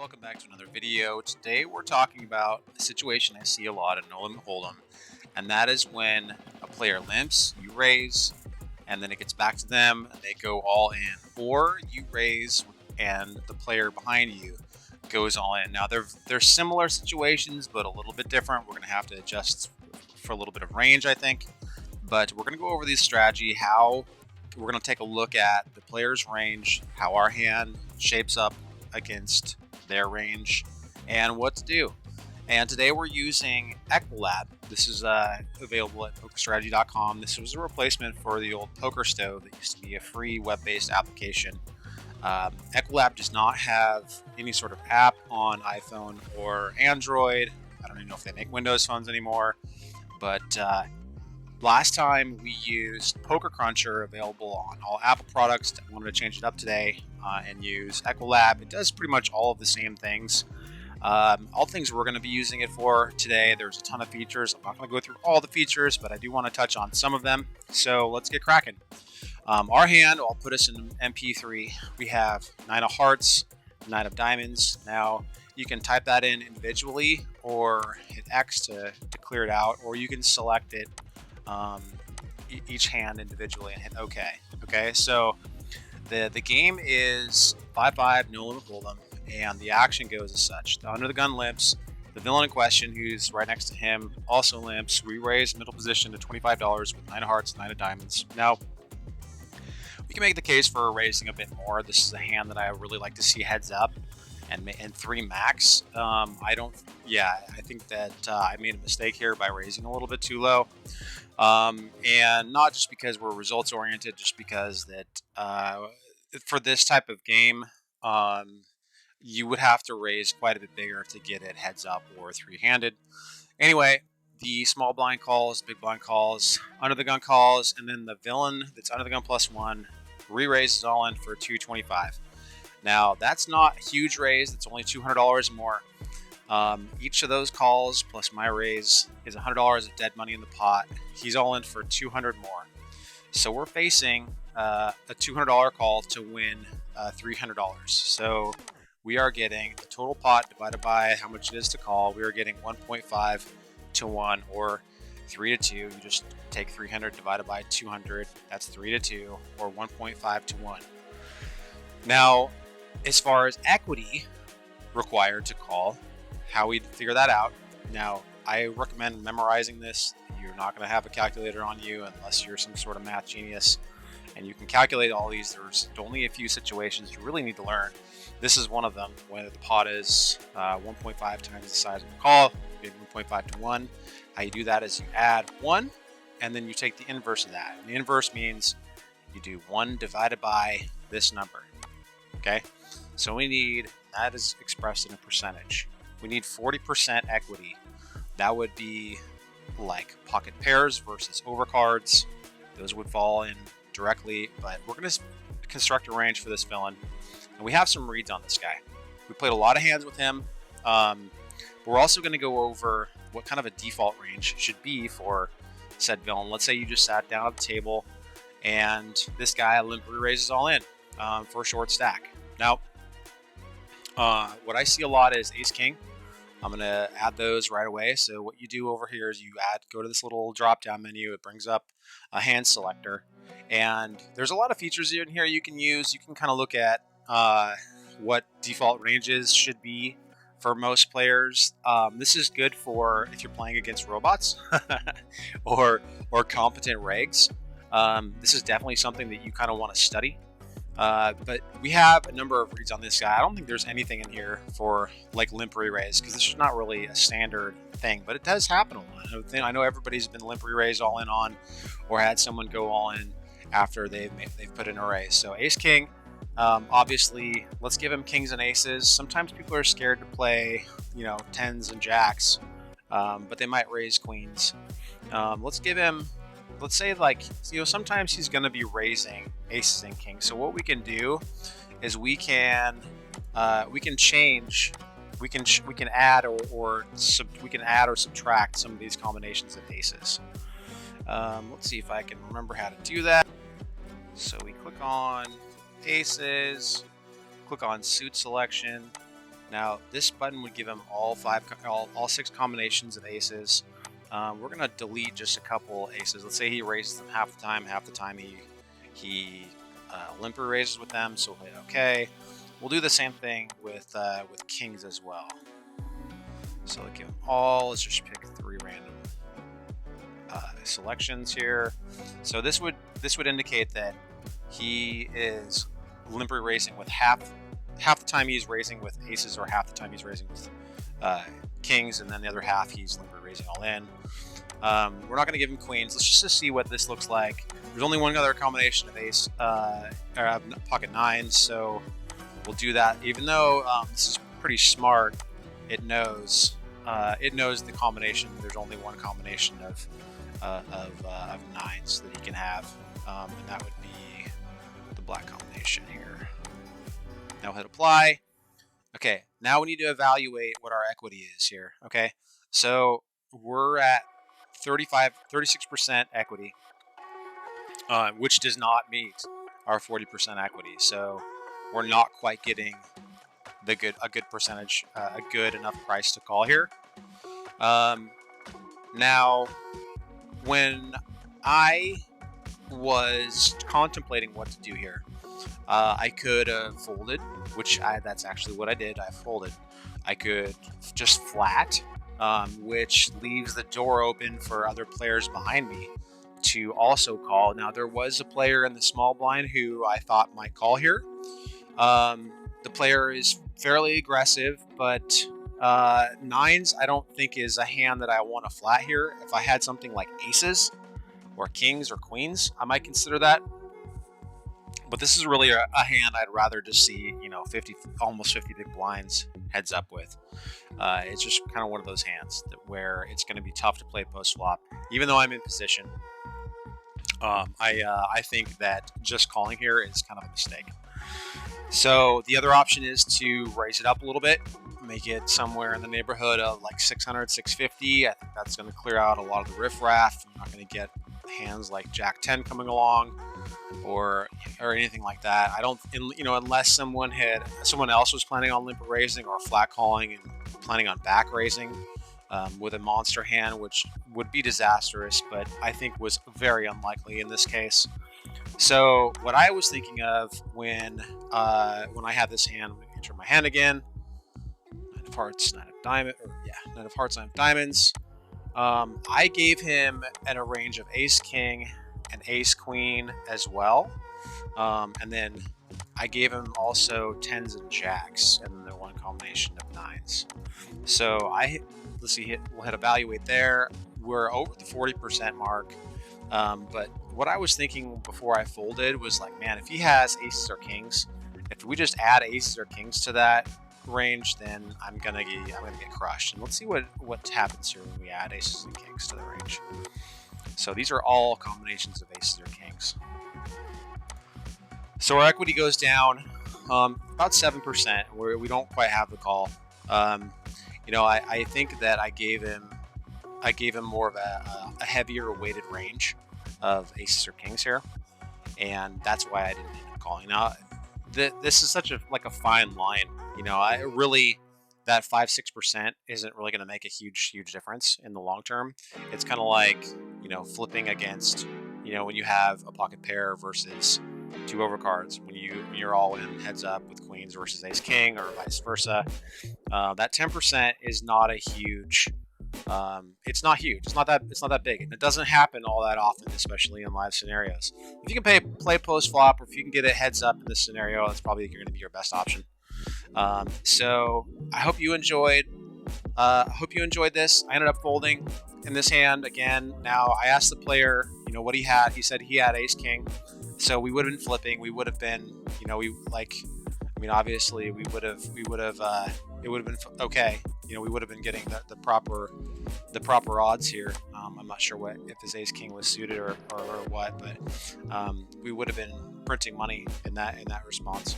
welcome back to another video. Today we're talking about a situation I see a lot in No Limit Hold'em, and that is when a player limps, you raise, and then it gets back to them, and they go all in, or you raise and the player behind you goes all in. Now they're similar situations, but a little bit different. We're going to have to adjust for a little bit of range, I think, but we're going to go over this strategy, how we're going to take a look at the player's range, how our hand shapes up against their range, and what to do. And today we're using PREFLOP. This is available at pokerstrategy.com. This was a replacement for the old Poker Stove that used to be a free web-based application. PREFLOP does not have any sort of app on iPhone or Android. I don't even know if they make Windows phones anymore, but last time we used Poker Cruncher, available on all Apple products. I wanted to change it up today and use PREFLOP. It does pretty much all of the same things. All things we're going to be using it for today. There's a ton of features. I'm not going to go through all the features, but I do want to touch on some of them. So let's get cracking. Our hand, I'll put us in MP3. We have 9 of hearts, 9 of diamonds. Now you can type that in individually or hit X to clear it out, or you can select it each hand individually and hit OK. Okay, so the game is 5-5, no limit hold'em, and the action goes as such. The under the gun limps. The villain in question, who's right next to him, also limps. We raise middle position to $25 with 9 of hearts, 9 of diamonds. Now, we can make the case for raising a bit more. This is a hand that I really like to see heads up and 3 max. I think that I made a mistake here by raising a little bit too low. And not just because we're results oriented, just because that for this type of game, you would have to raise quite a bit bigger to get it heads up or 3-handed. Anyway, the small blind calls, big blind calls, under the gun calls, and then the villain that's under the gun +1 re-raises all in for $225. Now that's not a huge raise. That's only $200 more. Each of those calls plus my raise is $100 of dead money in the pot. He's all in for $200 more. So we're facing a $200 call to win $300. So we are getting the total pot divided by how much it is to call. We are getting 1.5 to 1 or 3 to 2. You just take 300 divided by 200. That's 3 to 2 or 1.5 to 1. Now, as far as equity required to call, how we figure that out. Now, I recommend memorizing this. You're not going to have a calculator on you unless you're some sort of math genius, and you can calculate all these. There's only a few situations you really need to learn. This is one of them, when the pot is 1.5 times the size of the call. You get 1.5 to 1. How you do that is you add 1, and then you take the inverse of that. And the inverse means you do 1 divided by this number. Okay? So we need, that is expressed in a percentage. We need 40% equity. That would be like pocket pairs versus overcards. Those would fall in directly, but we're going to construct a range for this villain. And we have some reads on this guy. We played a lot of hands with him. We're also going to go over what kind of a default range should be for said villain. Let's say you just sat down at the table and this guy limp raises all in for a short stack. Now, what I see a lot is ace king. I'm going to add those right away. So what you do over here is you go to this little drop down menu. It brings up a hand selector, and there's a lot of features in here you can use. You can kind of look at what default ranges should be for most players. This is good for if you're playing against robots or competent regs. This is definitely something that you kind of want to study. But we have a number of reads on this guy. I don't think there's anything in here for like limp re-raise, because this is not really a standard thing, but it does happen a lot. I know everybody's been limp re-raise all in on, or had someone go all in after they've put in a raise. So ace king, obviously, let's give him kings and aces. Sometimes people are scared to play, tens and jacks, but they might raise queens. Let's give him. Let's say sometimes he's going to be raising aces and kings. So what we can do is we can change, we can add or subtract some of these combinations of aces. Let's see if I can remember how to do that. So we click on aces, click on suit selection, Now this button would give him all 6 combinations of aces. We're gonna delete just a couple aces. Let's say he raises them half the time he limper raises with them. So we'll hit OK. We'll do the same thing with kings as well. So let's give them all. Let's just pick 3 random selections here. So this would indicate that he is limper raising with half the time he's raising with aces, or half the time he's raising with kings, and then the other half he's limper raising all in. We're not going to give him queens. Let's just see what this looks like. There's only one other combination of ace or pocket nines, so we'll do that. Even though this is pretty smart, it knows the combination. There's only one combination of nines that he can have, and that would be the black combination here. Now hit apply. Okay, now we need to evaluate what our equity is here. Okay, so we're at 36% equity, which does not meet our 40% equity. So we're not quite getting a good percentage, a good enough price to call here. Now, when I was contemplating what to do here, I could have folded, that's actually what I did. I folded. I could just flat, which leaves the door open for other players behind me to also call. Now, there was a player in the small blind who I thought might call here. The player is fairly aggressive, but nines I don't think is a hand that I want to flat here. If I had something like aces or kings or queens, I might consider that. But this is really a hand I'd rather just see, almost 50 big blinds heads up with. It's just kind of one of those hands where it's going to be tough to play post flop, even though I'm in position. I think that just calling here is kind of a mistake. So the other option is to raise it up a little bit, make it somewhere in the neighborhood of like 600, 650. I think that's going to clear out a lot of the riffraff. You're not going to get hands like Jack 10 coming along or anything like that. I don't, unless someone else was planning on limper raising or flat calling and planning on back raising with a monster hand, which would be disastrous, but I think was very unlikely in this case. So what I was thinking of when I had this hand, I'm going to enter my hand again. 9 of hearts, 9 of diamonds, 9 of hearts, 9 of diamonds. I gave him a range of ace king and ace queen as well, and then I gave him also tens and jacks, and then the one combination of nines. So let's see, we'll hit evaluate there. We're over the 40% mark, but what I was thinking before I folded was like, man, if he has aces or kings, if we just add aces or kings to that range, then I'm gonna get crushed. And let's see what happens here when we add aces and kings to the range. So these are all combinations of aces or kings. So our equity goes down about 7%, where we don't quite have the call. I think that I gave him more of a heavier weighted range of aces or kings here, and that's why I didn't end up calling. Now, this is such a fine line. That 5-6% isn't really going to make a huge difference in the long term. It's kind of like flipping against when you have a pocket pair versus 2 overcards, when you're all in heads up with queens versus ace king, or vice versa. That 10% is not a huge. It's not huge. It's not that big, and it doesn't happen all that often, especially in live scenarios. If you can play post flop, or if you can get a heads up in this scenario, that's probably going to be your best option. So I hope you enjoyed. This. I ended up folding in this hand again. Now I asked the player, what he had. He said he had ace king, so we would have been flipping. We would have been, obviously we would have. It would have been okay. We would have been getting the proper odds here. I'm not sure if his ace king was suited or what, but we would have been printing money in that response,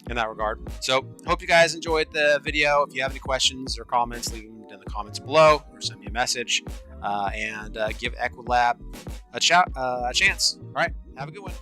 in that regard. So hope you guys enjoyed the video. If you have any questions or comments, leave them in the comments below, or send me a message, and give Equilab a chance. All right, have a good one.